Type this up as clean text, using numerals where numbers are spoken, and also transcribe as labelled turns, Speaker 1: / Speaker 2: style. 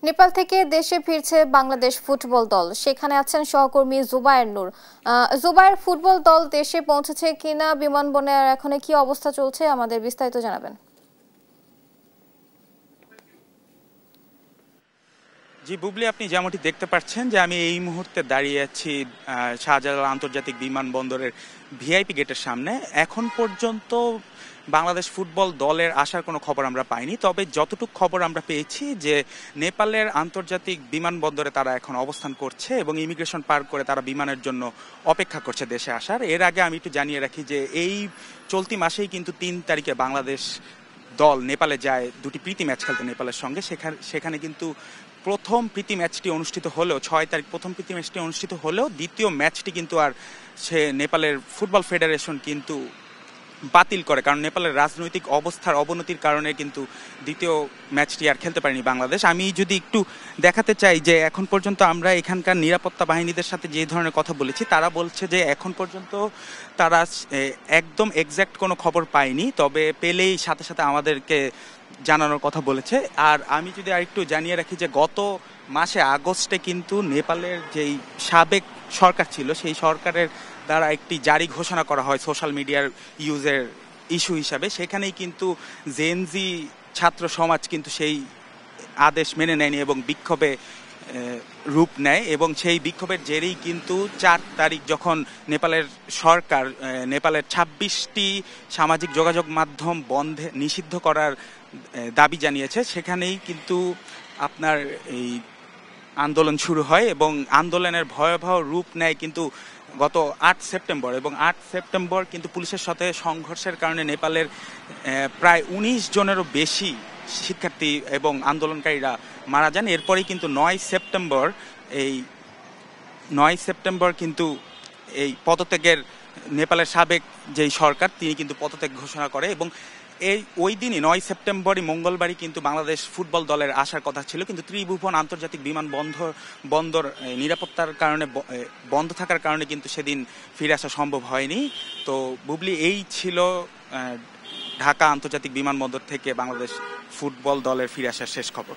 Speaker 1: নেপাল থেকে দেশে ফিরছে বাংলাদেশ ফুটবল দল। সেখানে আছেন সহকর্মী জুবায়ের নূর। জুবায়ের, ফুটবল দল দেশে পৌঁছেছে কিনা, বিমানবন্দরে এখন কি অবস্থা চলছে, আমাদের বিস্তারিত জানাবেন।
Speaker 2: জি বুবলি, আপনি যেমনটি দেখতে পাচ্ছেন যে আমি এই মুহূর্তে দাঁড়িয়ে আছি শাহজালাল আন্তর্জাতিক বিমানবন্দরের ভিআইপি গেটের সামনে। এখন পর্যন্ত বাংলাদেশ ফুটবল দলের আসার কোনো খবর আমরা পাইনি, তবে যতটুকু খবর আমরা পেয়েছি যে নেপালের আন্তর্জাতিক বিমানবন্দরে তারা এখন অবস্থান করছে এবং ইমিগ্রেশন পার করে তারা বিমানের জন্য অপেক্ষা করছে দেশে আসার। এর আগে আমি একটু জানিয়ে রাখি যে এই চলতি মাসেই কিন্তু ৩ তারিখে বাংলাদেশ দল নেপালে যায় দুটি প্রীতি ম্যাচ খেলতে নেপালের সঙ্গে। সেখানে কিন্তু প্রথম প্রীতি ম্যাচটি অনুষ্ঠিত হলেও ৬ তারিখ প্রথম প্রীতি ম্যাচটি অনুষ্ঠিত হলেও দ্বিতীয় ম্যাচটি কিন্তু আর নেপালের ফুটবল ফেডারেশন কিন্তু বাতিল করে, কারণ নেপালের রাজনৈতিক অবস্থার অবনতির কারণে কিন্তু দ্বিতীয় ম্যাচটি আর খেলতে পারেনি বাংলাদেশ। আমি যদি একটু দেখাতে চাই যে এখন পর্যন্ত আমরা এখানকার নিরাপত্তা বাহিনীদের সাথে যে ধরনের কথা বলেছি, তারা বলছে যে এখন পর্যন্ত তারা একদম এক্স্যাক্ট কোনো খবর পায়নি, তবে পেলেই সাথে সাথে আমাদেরকে জানানোর কথা বলেছে। আর আমি যদি আরেকটু জানিয়ে রাখি যে গত মাসে আগস্টে কিন্তু নেপালের যেই সাবেক সরকার ছিল সেই সরকারের দ্বারা একটি জারি ঘোষণা করা হয় সোশ্যাল মিডিয়ার ইউজের ইস্যু হিসাবে। সেখানেই কিন্তু জেনজি ছাত্র সমাজ কিন্তু সেই আদেশ মেনে নেয়নি এবং বিক্ষোভে রূপ নেয়, এবং সেই বিক্ষোভের জেরেই কিন্তু ৪ তারিখ যখন নেপালের সরকার নেপালের ২৬টি সামাজিক যোগাযোগ মাধ্যম বন্ধে নিষিদ্ধ করার দাবি জানিয়েছে, সেখানেই কিন্তু আপনার এই আন্দোলন শুরু হয় এবং আন্দোলনের ভয়াবহ রূপ নেয় কিন্তু গত ৮ সেপ্টেম্বর। এবং ৮ সেপ্টেম্বর কিন্তু পুলিশের সাথে সংঘর্ষের কারণে নেপালের প্রায় ১৯ জনেরও বেশি শিক্ষার্থী এবং আন্দোলনকারীরা মারা যান। এরপরেই কিন্তু ৯ সেপ্টেম্বর কিন্তু এই পদত্যাগের নেপালের সাবেক যেই সরকার তিনি কিন্তু পদত্যাগ ঘোষণা করে, এবং ওই দিনই ৯ সেপ্টেম্বরই মঙ্গলবারই কিন্তু বাংলাদেশ ফুটবল দলের আসার কথা ছিল, কিন্তু ত্রিভুবন আন্তর্জাতিক বন্দর নিরাপত্তার কারণে বন্ধ থাকার কারণে কিন্তু সেদিন ফিরে আসা সম্ভব হয়নি। তো বুবলি, এই ছিল ঢাকা আন্তর্জাতিক বিমানবন্দর থেকে বাংলাদেশ ফুটবল দলের ফিরে আসার শেষ খবর।